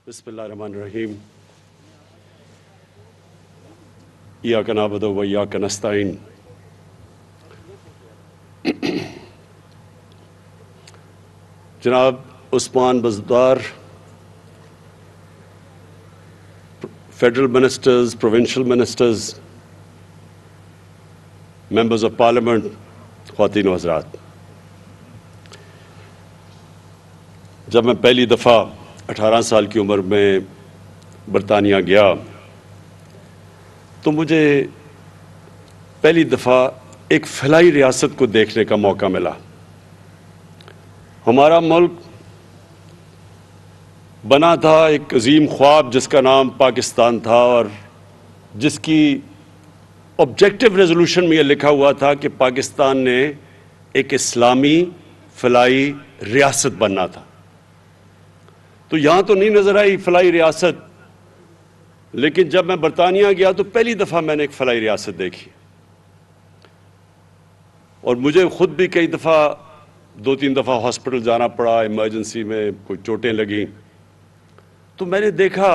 بسم اللہ الرحمن الرحیم ایاک نعبد و ایاک نستعین۔ جناب Usman Buzdar, federal ministers, provincial ministers, members of parliament, خواتین و حضرات، جب میں پہلی دفعہ 18 سال کی عمر میں برطانیہ گیا تو مجھے پہلی دفعہ ایک فلاحی ریاست کو دیکھنے کا موقع ملا۔ ہمارا ملک بنا تھا ایک عظیم خواب جس کا نام پاکستان تھا، اور جس کی آبجیکٹو ریزولوشن میں یہ لکھا ہوا تھا کہ پاکستان نے ایک اسلامی فلاحی ریاست بننا تھا۔ تو یہاں تو نہیں نظر آئی فلاحی ریاست، لیکن جب میں برطانیہ گیا تو پہلی دفعہ میں نے ایک فلاحی ریاست دیکھی، اور مجھے خود بھی کئی دفعہ 2-3 دفعہ ہاسپٹل جانا پڑا، ایمرجنسی میں کوئی چوٹیں لگیں، تو میں نے دیکھا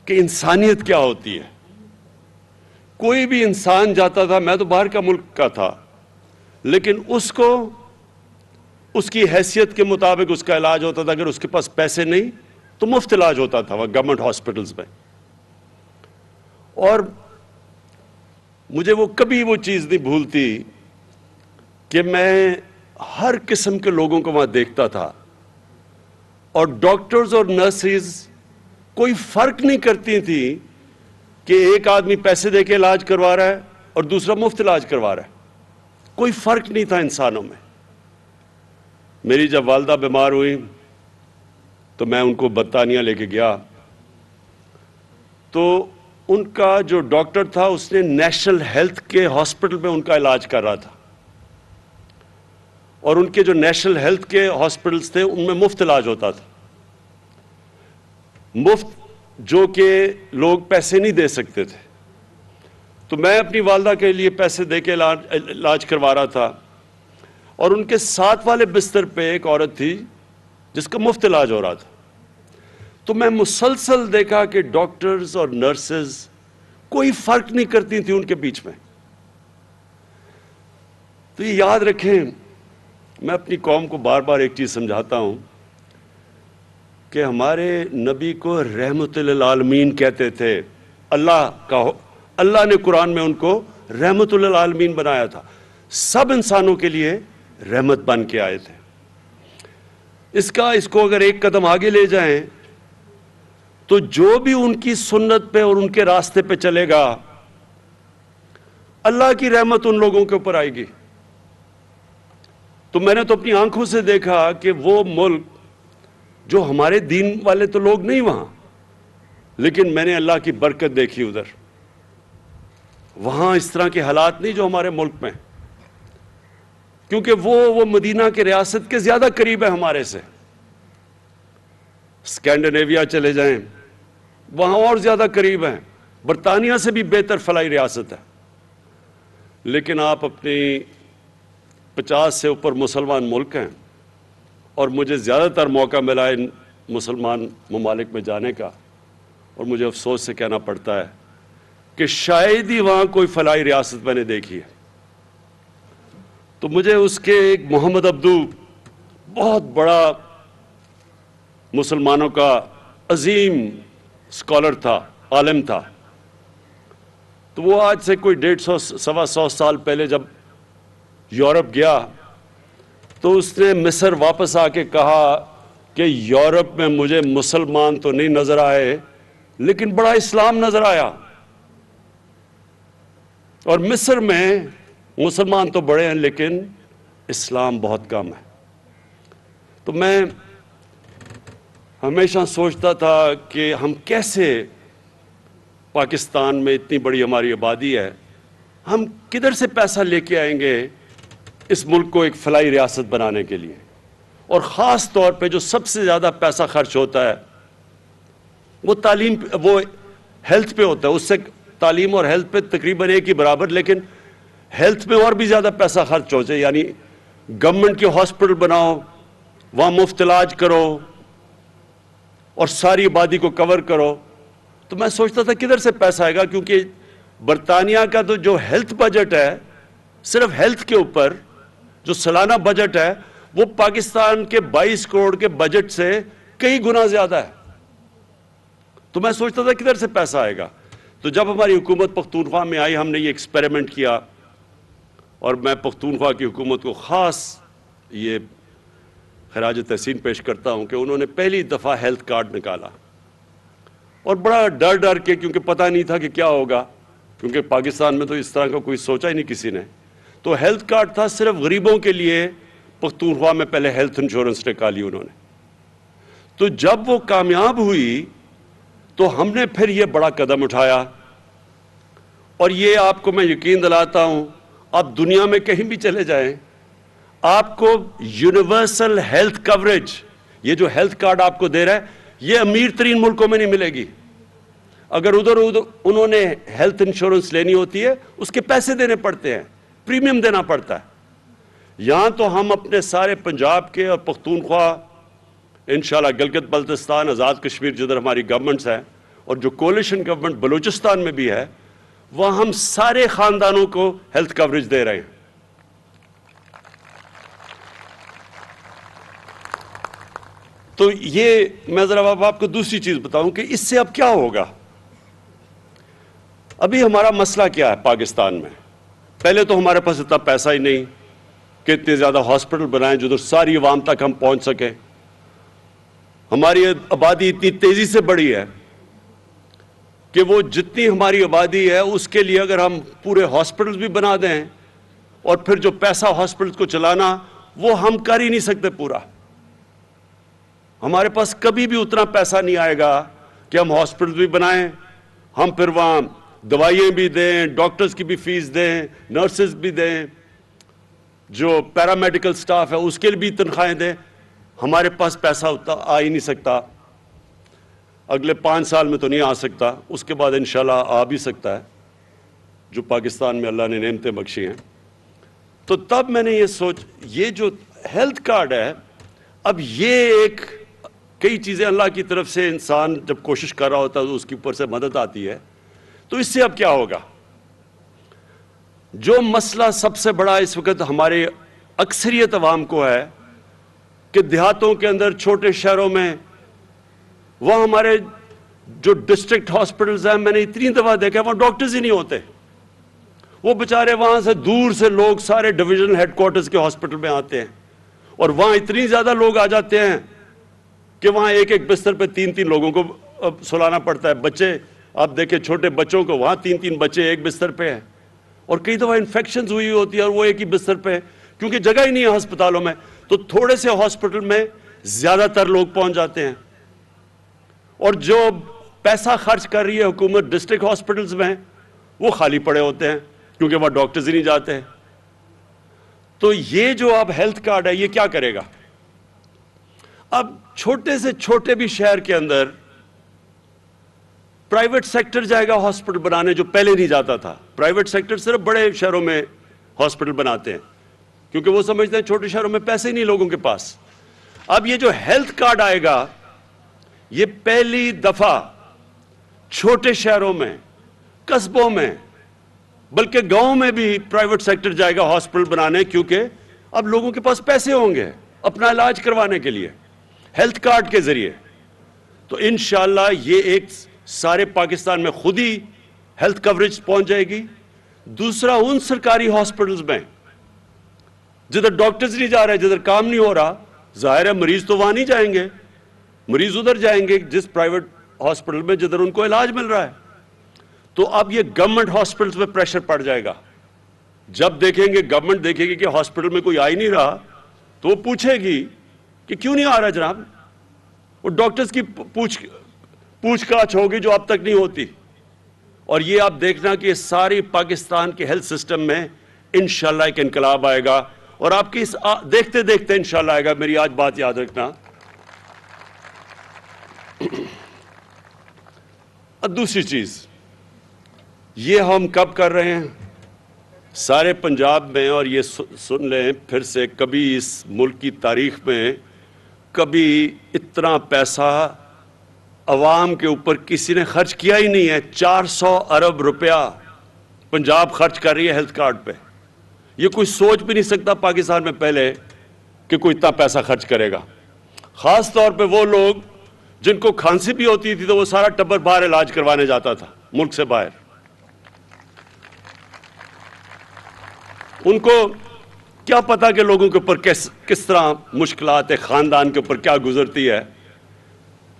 کہ انسانیت کیا ہوتی ہے۔ کوئی بھی انسان جاتا تھا، میں تو باہر کا ملک کا تھا، لیکن اس کو اس کی حیثیت کے مطابق اس کا علاج ہوتا تھا۔ اگر اس کے پاس پیسے نہیں تو مفت علاج ہوتا تھا وہ گورنمنٹ ہاسپٹلز میں، اور مجھے وہ کبھی وہ چیز نہیں بھولتی کہ میں ہر قسم کے لوگوں کو وہاں دیکھتا تھا، اور ڈاکٹرز اور نرسز کوئی فرق نہیں کرتی تھی کہ ایک آدمی پیسے دے کے علاج کروا رہا ہے اور دوسرا مفت علاج کروا رہا ہے، کوئی فرق نہیں تھا انسانوں میں۔ میری جب والدہ بیمار ہوئی تو میں ان کو برطانیہ لے کے گیا، تو ان کا جو ڈاکٹر تھا اس نے نیشنل ہیلتھ کے ہاسپٹل میں ان کا علاج کر رہا تھا، اور ان کے جو نیشنل ہیلتھ کے ہاسپٹلز تھے ان میں مفت علاج ہوتا تھا، مفت، جو کہ لوگ پیسے نہیں دے سکتے تھے۔ تو میں اپنی والدہ کے لیے پیسے دے کے علاج کروا رہا تھا، اور ان کے ساتھ والے بستر پہ ایک عورت تھی جس کا مفت علاج ہو رہا تھا۔ تو میں مسلسل دیکھا کہ ڈاکٹرز اور نرسز کوئی فرق نہیں کرتی تھی ان کے بیچ میں۔ تو یہ یاد رکھیں، میں اپنی قوم کو بار بار ایک چیز سمجھاتا ہوں کہ ہمارے نبی کو رحمت للعالمین کہتے تھے۔ اللہ نے قرآن میں ان کو رحمت للعالمین بنایا تھا، سب انسانوں کے لیے رحمت بن کے آئے تھے۔ اس کو اگر ایک قدم آگے لے جائیں تو جو بھی ان کی سنت پہ اور ان کے راستے پہ چلے گا، اللہ کی رحمت ان لوگوں کے اوپر آئے گی۔ تو میں نے تو اپنی آنکھوں سے دیکھا کہ وہ ملک جو ہمارے دین والے تو لوگ نہیں وہاں، لیکن میں نے اللہ کی برکت دیکھی ادھر۔ وہاں اس طرح کے حالات نہیں جو ہمارے ملک میں، کیونکہ وہ مدینہ کے ریاست کے زیادہ قریب ہے ہمارے سے۔ اسکینڈینیویا چلے جائیں، وہاں اور زیادہ قریب ہیں، برطانیہ سے بھی بہتر فلاحی ریاست ہے، لیکن آپ اپنی 50 سے اوپر مسلمان ملک ہیں، اور مجھے زیادہ تر موقع ملا ان مسلمان ممالک میں جانے کا، اور مجھے افسوس سے کہنا پڑتا ہے کہ شاید ہی وہاں کوئی فلاحی ریاست میں نے دیکھی ہے۔ تو مجھے اس کے ایک محمد عبدو، بہت بڑا مسلمانوں کا عظیم اسکالر تھا، عالم تھا، تو وہ آج سے کوئی 150-125 سال پہلے جب یورپ گیا تو اس نے مصر واپس آ کے کہا کہ یورپ میں مجھے مسلمان تو نہیں نظر آئے لیکن بڑا اسلام نظر آیا، اور مصر میں مسلمان تو بڑے ہیں لیکن اسلام بہت کم ہے۔ تو میں ہمیشہ سوچتا تھا کہ ہم کیسے، پاکستان میں اتنی بڑی ہماری آبادی ہے، ہم کدھر سے پیسہ لے کے آئیں گے اس ملک کو ایک فلاحی ریاست بنانے کے لیے؟ اور خاص طور پہ جو سب سے زیادہ پیسہ خرچ ہوتا ہے وہ وہ ہیلتھ پہ ہوتا ہے۔ اس سے تعلیم اور ہیلتھ پہ تقریباً ایک ہی برابر، لیکن ہیلتھ میں اور بھی زیادہ پیسہ خرچ ہو جائے، یعنی گورنمنٹ کے ہاسپٹل بناؤ، وہاں مفت علاج کرو، اور ساری آبادی کو کور کرو. تو میں سوچتا تھا کدھر سے پیسہ آئے گا, کیونکہ برطانیہ کا تو جو ہیلتھ بجٹ ہے, صرف ہیلتھ کے اوپر جو سالانہ بجٹ ہے, وہ پاکستان کے 22 کروڑ کے بجٹ سے کئی گنا زیادہ ہے. تو میں سوچتا تھا کدھر سے پیسہ آئے گا. تو جب ہماری حکومت پختونخوا میں آئی, ہم نے یہ ایکسپیریمنٹ کیا, اور میں پختونخوا کی حکومت کو خاص یہ خراج تحسین پیش کرتا ہوں کہ انہوں نے پہلی دفعہ ہیلتھ کارڈ نکالا, اور بڑا ڈر ڈر کے, کیونکہ پتہ نہیں تھا کہ کیا ہوگا, کیونکہ پاکستان میں تو اس طرح کا کوئی سوچا ہی نہیں کسی نے. تو ہیلتھ کارڈ تھا صرف غریبوں کے لیے. پختونخوا میں پہلے ہیلتھ انشورنس نکالی انہوں نے. تو جب وہ کامیاب ہوئی تو ہم نے پھر یہ بڑا قدم اٹھایا, اور یہ آپ کو میں یقین دلاتا ہوں, آپ دنیا میں کہیں بھی چلے جائیں, آپ کو یونیورسل ہیلتھ کوریج, یہ جو ہیلتھ کارڈ آپ کو دے رہا ہے, یہ امیر ترین ملکوں میں نہیں ملے گی. اگر ادھر انہوں نے ہیلتھ انشورنس لینی ہوتی ہے, اس کے پیسے دینے پڑتے ہیں, پریمیم دینا پڑتا ہے. یہاں تو ہم اپنے سارے پنجاب کے اور پختونخوا, انشاءاللہ گلگت بلتستان, آزاد کشمیر جدھر ہماری گورنمنٹس ہیں, اور جو کولیشن گورنمنٹ بلوچستان میں بھی ہے, وہاں ہم سارے خاندانوں کو ہیلتھ کوریج دے رہے ہیں. تو یہ میں ذرا آپ کو دوسری چیز بتاؤں کہ اس سے اب کیا ہوگا. ابھی ہمارا مسئلہ کیا ہے پاکستان میں؟ پہلے تو ہمارے پاس اتنا پیسہ ہی نہیں کہ اتنے زیادہ ہاسپٹل بنائیں جو ساری عوام تک ہم پہنچ سکیں. ہماری آبادی اتنی تیزی سے بڑھی ہے کہ وہ جتنی ہماری آبادی ہے اس کے لیے اگر ہم پورے ہاسپٹلز بھی بنا دیں, اور پھر جو پیسہ ہاسپٹلز کو چلانا, وہ ہم کر ہی نہیں سکتے پورا. ہمارے پاس کبھی بھی اتنا پیسہ نہیں آئے گا کہ ہم ہاسپٹلز بھی بنائیں, ہم پھر وہاں دوائیں بھی دیں, ڈاکٹرز کی بھی فیس دیں, نرسز بھی دیں, جو پیرامیڈیکل سٹاف ہے اس کے لیے بھی تنخواہیں دیں. ہمارے پاس پیسہ اتنا آ ہی نہیں سکتا. اگلے 5 سال میں تو نہیں آ سکتا, اس کے بعد انشاءاللہ آ بھی سکتا ہے, جو پاکستان میں اللہ نے نعمتیں بخشی ہیں. تو تب میں نے یہ جو ہیلتھ کارڈ ہے, اب یہ ایک کئی چیزیں اللہ کی طرف سے انسان جب کوشش کر رہا ہوتا ہے تو اس کے اوپر سے مدد آتی ہے. تو اس سے اب کیا ہوگا؟ جو مسئلہ سب سے بڑا اس وقت ہمارے اکثریت عوام کو ہے کہ دیہاتوں کے اندر, چھوٹے شہروں میں, وہاں ہمارے جو ڈسٹرکٹ ہاسپٹلز ہیں, میں نے اتنی دفعہ دیکھا وہاں ڈاکٹرز ہی نہیں ہوتے. وہ بیچارے وہاں سے دور سے لوگ سارے ڈویژن ہیڈ کوارٹرز کے ہاسپٹل میں آتے ہیں, اور وہاں اتنی زیادہ لوگ آ جاتے ہیں کہ وہاں ایک ایک بستر پہ 3 لوگوں کو سلانا پڑتا ہے. بچے آپ دیکھیں, چھوٹے بچوں کو وہاں 3 بچے ایک بستر پہ ہیں, اور کئی دفعہ انفیکشنز ہوئی ہوتی ہے اور وہ ایک ہی بستر پہ, کیونکہ جگہ ہی نہیں ہے ہسپتالوں میں. تو تھوڑے سے ہاسپٹل میں زیادہ تر لوگ پہنچ جاتے ہیں, اور جو پیسہ خرچ کر رہی ہے حکومت ڈسٹرکٹ ہاسپٹلز میں, وہ خالی پڑے ہوتے ہیں کیونکہ وہاں ڈاکٹرز ہی نہیں جاتے ہیں. تو یہ جو اب ہیلتھ کارڈ ہے, یہ کیا کرے گا؟ اب چھوٹے سے چھوٹے بھی شہر کے اندر پرائیویٹ سیکٹر جائے گا ہاسپٹل بنانے, جو پہلے نہیں جاتا تھا. پرائیویٹ سیکٹر صرف بڑے شہروں میں ہاسپٹل بناتے ہیں, کیونکہ وہ سمجھتے ہیں چھوٹے شہروں میں پیسے ہی نہیں لوگوں کے پاس. اب یہ جو ہیلتھ کارڈ آئے گا, یہ پہلی دفعہ چھوٹے شہروں میں, قصبوں میں, بلکہ گاؤں میں بھی پرائیویٹ سیکٹر جائے گا ہاسپٹل بنانے, کیونکہ اب لوگوں کے پاس پیسے ہوں گے اپنا علاج کروانے کے لیے ہیلتھ کارڈ کے ذریعے. تو انشاءاللہ یہ ایک سارے پاکستان میں خود ہی ہیلتھ کوریج پہنچ جائے گی. دوسرا, ان سرکاری ہاسپٹلز میں جدھر ڈاکٹرز نہیں جا رہے, جدھر کام نہیں ہو رہا, ظاہر ہے مریض تو وہاں نہیں جائیں گے, مریض ادھر جائیں گے جس پرائیویٹ ہاسپٹل میں جدھر ان کو علاج مل رہا ہے. تو اب یہ گورنمنٹ ہاسپٹلز میں پریشر پڑ جائے گا. جب دیکھیں گے, گورنمنٹ دیکھے گی کہ ہاسپٹل میں کوئی آ ہی نہیں رہا, تو وہ پوچھے گی کہ کیوں نہیں آ رہا جناب. وہ ڈاکٹرز کی پوچھ گاچھ ہوگی جو اب تک نہیں ہوتی. اور یہ آپ دیکھنا کہ ساری پاکستان کے ہیلتھ سسٹم میں انشاءاللہ ایک انقلاب آئے گا, اور آپ کی دیکھتے دیکھتے انشاءاللہ آئے گا. میری آج بات یاد رکھنا. اب دوسری چیز, یہ ہم کب کر رہے ہیں سارے پنجاب میں, اور یہ سن لیں پھر سے, کبھی اس ملک کی تاریخ میں کبھی اتنا پیسہ عوام کے اوپر کسی نے خرچ کیا ہی نہیں ہے. 400 ارب روپیہ پنجاب خرچ کر رہی ہے ہیلتھ کارڈ پہ. یہ کوئی سوچ بھی نہیں سکتا پاکستان میں پہلے کہ کوئی اتنا پیسہ خرچ کرے گا. خاص طور پہ وہ لوگ جن کو کھانسی بھی ہوتی تھی تو وہ سارا ٹبر باہر علاج کروانے جاتا تھا ملک سے باہر. ان کو کیا پتا کہ لوگوں کے اوپر کس طرح مشکلات ہے, خاندان کے اوپر کیا گزرتی ہے,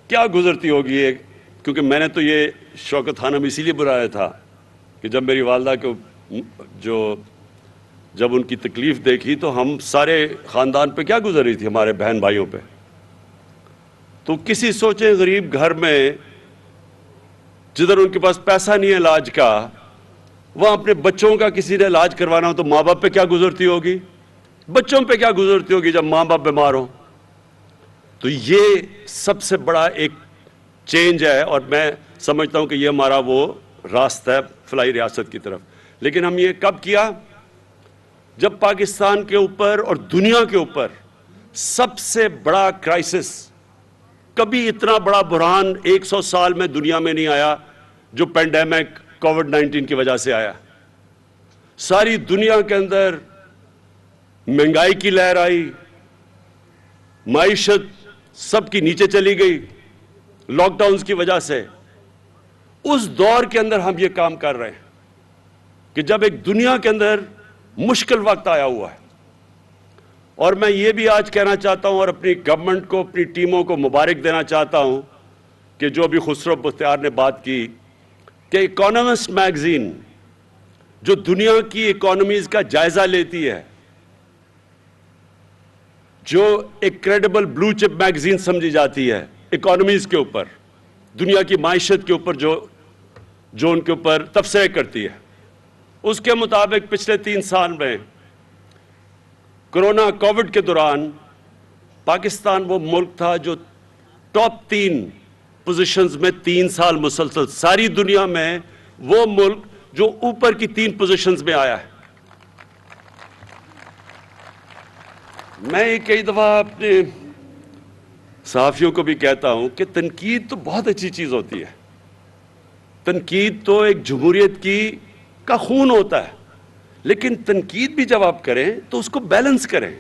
کیا گزرتی ہوگی. کیونکہ میں نے تو یہ شوکت خانم اسی لیے بلایا تھا کہ جب میری والدہ کو جب ان کی تکلیف دیکھی تو ہم سارے خاندان پہ کیا گزر رہی تھی, ہمارے بہن بھائیوں پہ. تو کسی سوچیں غریب گھر میں جدھر ان کے پاس پیسہ نہیں ہے علاج کا, وہاں اپنے بچوں کا کسی نے علاج کروانا ہو تو ماں باپ پہ کیا گزرتی ہوگی, بچوں پہ کیا گزرتی ہوگی جب ماں باپ بیمار ہوں. تو یہ سب سے بڑا ایک چینج ہے اور میں سمجھتا ہوں کہ یہ ہمارا وہ راستہ ہے فلاحی ریاست کی طرف. لیکن ہم یہ کب کیا؟ جب پاکستان کے اوپر اور دنیا کے اوپر سب سے بڑا کرائسس, کبھی اتنا بڑا بحران 100 سال میں دنیا میں نہیں آیا جو پینڈیمک کووڈ-19 کی وجہ سے آیا. ساری دنیا کے اندر مہنگائی کی لہر آئی, معیشت سب کی نیچے چلی گئی لاک ڈاؤنز کی وجہ سے. اس دور کے اندر ہم یہ کام کر رہے ہیں کہ جب ایک دنیا کے اندر مشکل وقت آیا ہوا ہے. اور میں یہ بھی آج کہنا چاہتا ہوں اور اپنی گورنمنٹ کو, اپنی ٹیموں کو مبارک دینا چاہتا ہوں کہ جو ابھی خسرو بختیار نے بات کی کہ اکانومسٹ میگزین جو دنیا کی اکانومیز کا جائزہ لیتی ہے, جو ایک کریڈیبل بلو چپ میگزین سمجھی جاتی ہے اکانومیز کے اوپر, دنیا کی معیشت کے اوپر جو ان کے اوپر تبصرے کرتی ہے, اس کے مطابق پچھلے 3 سال میں کرونا کووڈ کے دوران پاکستان وہ ملک تھا جو ٹاپ 3 پوزیشنز میں 3 سال مسلسل, ساری دنیا میں وہ ملک جو اوپر کی 3 پوزیشنز میں آیا ہے. میں کئی دفعہ اپنے صحافیوں کو بھی کہتا ہوں کہ تنقید تو بہت اچھی چیز ہوتی ہے. تنقید تو ایک جمہوریت کا خون ہوتا ہے, لیکن تنقید بھی جب آپ کریں تو اس کو بیلنس کریں.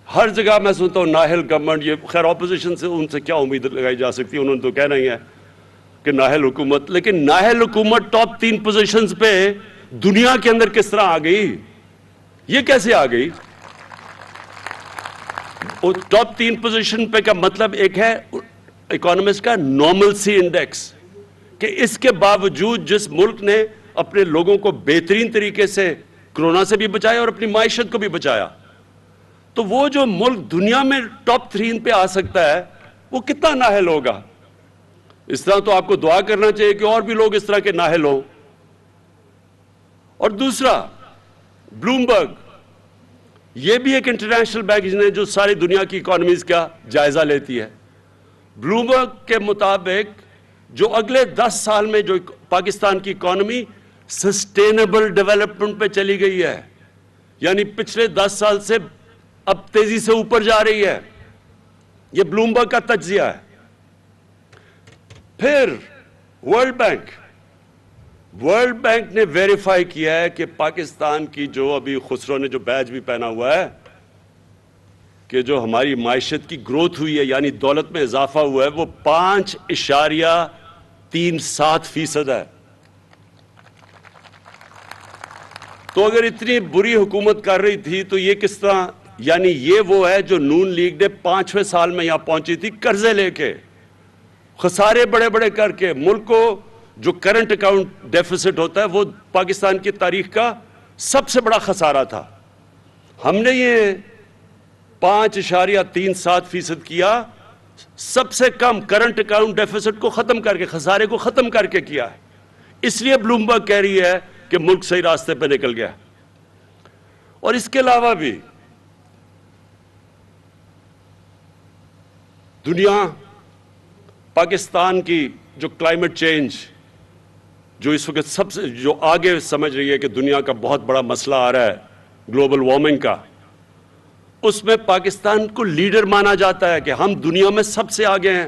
ہر جگہ میں سنتا ہوں نااہل گورنمنٹ, یہ خیر اپوزیشن سے ان سے کیا امید لگائی جا سکتی ہے, انہوں نے تو کہنا ہی ہے کہ نااہل حکومت. لیکن نااہل حکومت ٹاپ 3 پوزیشنز پہ دنیا کے اندر کس طرح آ گئی, یہ کیسے آ گئی؟ ٹاپ 3 پوزیشن پہ کا مطلب ایک ہے اکانومسٹ کا نارملسی انڈیکس, کہ اس کے باوجود جس ملک نے اپنے لوگوں کو بہترین طریقے سے کرونا سے بھی بچایا اور اپنی معیشت کو بھی بچایا, تو وہ جو ملک دنیا میں ٹاپ 3 پہ آ سکتا ہے وہ کتنا نااہل ہوگا. اس طرح تو آپ کو دعا کرنا چاہیے کہ اور بھی لوگ اس طرح کے نااہل ہوں. اور دوسرا بلومبرگ, یہ بھی ایک انٹرنیشنل میگزین ہے جو ساری دنیا کی اکانومیز کا جائزہ لیتی ہے. بلومبرگ کے مطابق جو اگلے 10 سال میں جو پاکستان کی اکانومی سسٹینیبل ڈیولپمنٹ پہ چلی گئی ہے, یعنی پچھلے 10 سال سے اب تیزی سے اوپر جا رہی ہے. یہ بلومبرگ کا تجزیہ ہے. پھر ورلڈ بینک نے ویریفائی کیا ہے کہ پاکستان کی جو ابھی خسرو نے جو بیج بھی پہنا ہوا ہے کہ جو ہماری معیشت کی گروتھ ہوئی ہے یعنی دولت میں اضافہ ہوا ہے وہ 5.37% ہے. تو اگر اتنی بری حکومت کر رہی تھی تو یہ کس طرح, یعنی یہ وہ ہے جو نون لیگ نے 5ویں سال میں یہاں پہنچی تھی قرضے لے کے, خسارے بڑے بڑے کر کے. ملک کو جو کرنٹ اکاؤنٹ ڈیفیسٹ ہوتا ہے وہ پاکستان کی تاریخ کا سب سے بڑا خسارہ تھا. ہم نے یہ 5.37% کیا, سب سے کم کرنٹ اکاؤنٹ ڈیفیسٹ کو ختم کر کے, خسارے کو ختم کر کے کیا ہے. اس لیے بلومبرگ کہہ رہی ہے کہ ملک صحیح راستے پہ نکل گیا. اور اس کے علاوہ بھی دنیا پاکستان کی جو کلائمیٹ چینج جو اس وقت سب سے جو آگے سمجھ رہی ہے کہ دنیا کا بہت بڑا مسئلہ آ رہا ہے گلوبل وارمنگ کا, اس میں پاکستان کو لیڈر مانا جاتا ہے کہ ہم دنیا میں سب سے آگے ہیں.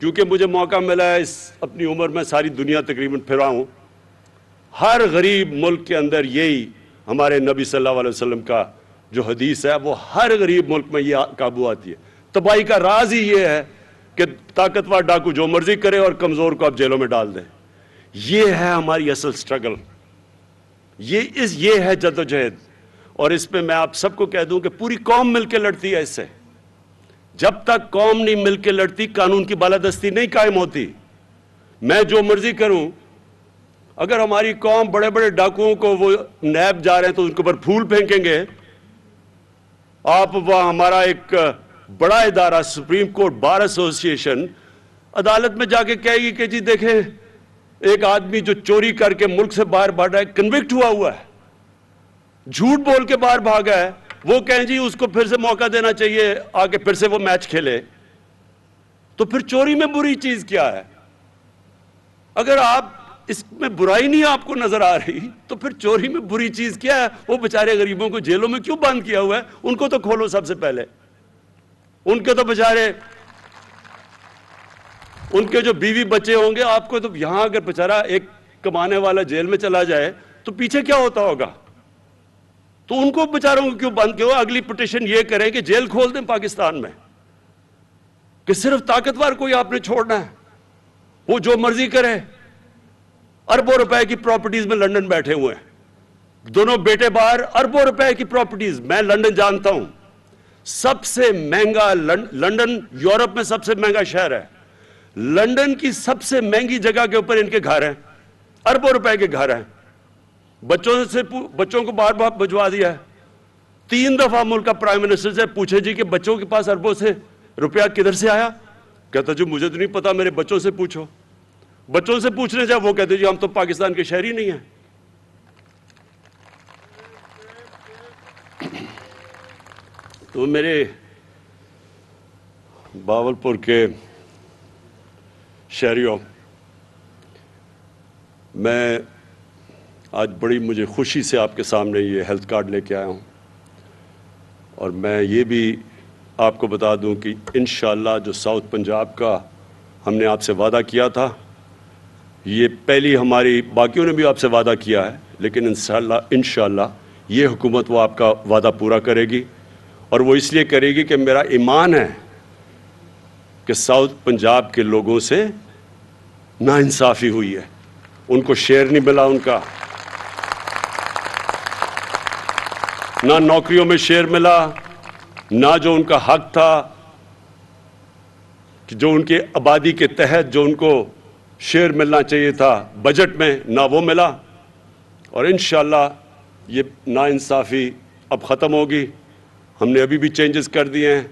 کیونکہ مجھے موقع ملا ہے اس اپنی عمر میں ساری دنیا تقریباً پھرا ہوں، ہر غریب ملک کے اندر یہی ہمارے نبی صلی اللہ علیہ وسلم کا جو حدیث ہے وہ ہر غریب ملک میں یہ قابو آتی ہے۔ تباہی کا راز ہی یہ ہے کہ طاقتور ڈاکو جو مرضی کرے اور کمزور کو آپ جیلوں میں ڈال دیں۔ یہ ہے ہماری اصل سٹرگل، یہ ہے جدوجہد، اور اس پہ میں آپ سب کو کہہ دوں کہ پوری قوم مل کے لڑتی ہے اس سے۔ جب تک قوم نہیں مل کے لڑتی قانون کی بالادستی نہیں قائم ہوتی۔ میں جو مرضی کروں، اگر ہماری قوم بڑے بڑے ڈاکوؤں کو وہ نیب جا رہے ہیں تو ان کے اوپر پھول پھینکیں گے، آپ وہ ہمارا ایک بڑا ادارہ سپریم کورٹ بار ایسوسی ایشن عدالت میں جا کے کہے گی کہ جی دیکھیں ایک آدمی جو چوری کر کے ملک سے باہر بھاگا ہے، کنوکٹ ہوا ہے، جھوٹ بول کے باہر بھاگا ہے، وہ کہیں جی اس کو پھر سے موقع دینا چاہیے آگے پھر سے وہ میچ کھیلے، تو پھر چوری میں بری چیز کیا ہے؟ اگر آپ اس میں برائی نہیں آپ کو نظر آ رہی تو پھر چوری میں بری چیز کیا ہے؟ وہ بیچارے غریبوں کو جیلوں میں کیوں بند کیا ہوا ہے؟ ان کو تو کھولو سب سے پہلے، ان کے تو بیچارے، ان کے جو بیوی بچے ہوں گے، آپ کو تو یہاں اگر بیچارہ ایک کمانے والا جیل میں چلا جائے تو پیچھے کیا ہوتا ہوگا؟ تو ان کو بیچاروں کو کیوں بند کیا؟ اگلی پٹیشن یہ کریں کہ جیل کھول دیں پاکستان میں، کہ صرف طاقتور کو ہی آپ نے چھوڑنا ہے، وہ جو مرضی کرے۔ اربوں روپے کی پراپرٹیز میں لندن بیٹھے ہوئے ہیں، دونوں بیٹے باہر، اربوں روپے کی پراپرٹیز۔ میں لندن جانتا ہوں، سب سے مہنگا لندن یورپ میں سب سے مہنگا شہر ہے، لندن کی سب سے مہنگی جگہ کے اوپر ان کے گھر ہیں، اربوں روپے کے گھر ہیں، بچوں کو باہر باہر بھجوا دیا ہے۔ 3 دفعہ ملک کا پرائم منسٹر سے پوچھے جی کہ بچوں کے پاس اربوں سے روپیہ کدھر سے آیا؟ کہتا جو مجھے تو نہیں پتا، میرے بچوں سے پوچھو۔ بچوں سے پوچھنے جائے وہ کہتے جی ہم تو پاکستان کے شہری نہیں ہیں۔ تو میرے باولپور کے شہریوں، میں آج بڑی مجھے خوشی سے آپ کے سامنے یہ ہیلتھ کارڈ لے کے آیا ہوں، اور میں یہ بھی آپ کو بتا دوں کہ انشاءاللہ جو ساؤتھ پنجاب کا ہم نے آپ سے وعدہ کیا تھا، یہ پہلی ہماری، باقیوں نے بھی آپ سے وعدہ کیا ہے، لیکن انشاءاللہ یہ حکومت وہ آپ کا وعدہ پورا کرے گی، اور وہ اس لیے کرے گی کہ میرا ایمان ہے کہ ساؤتھ پنجاب کے لوگوں سے ناانصافی ہوئی ہے، ان کو شیئر نہیں ملا، ان کا نہ نوکریوں میں شیئر ملا، نہ جو ان کا حق تھا کہ جو ان کے آبادی کے تحت جو ان کو شیئر ملنا چاہیے تھا بجٹ میں، نہ وہ ملا۔ اور انشاءاللہ یہ ناانصافی اب ختم ہوگی۔ ہم نے ابھی بھی چینجز کر دیے ہیں،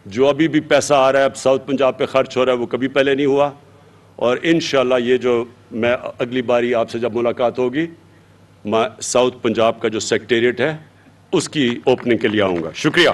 جو ابھی بھی پیسہ آ رہا ہے اب ساؤتھ پنجاب پہ خرچ ہو رہا ہے وہ کبھی پہلے نہیں ہوا، اور انشاءاللہ یہ جو میں اگلی باری آپ سے جب ملاقات ہوگی، میں ساؤتھ پنجاب کا جو سیکریٹریٹ ہے اس کی اوپننگ کے لیے آؤں گا۔ شکریہ۔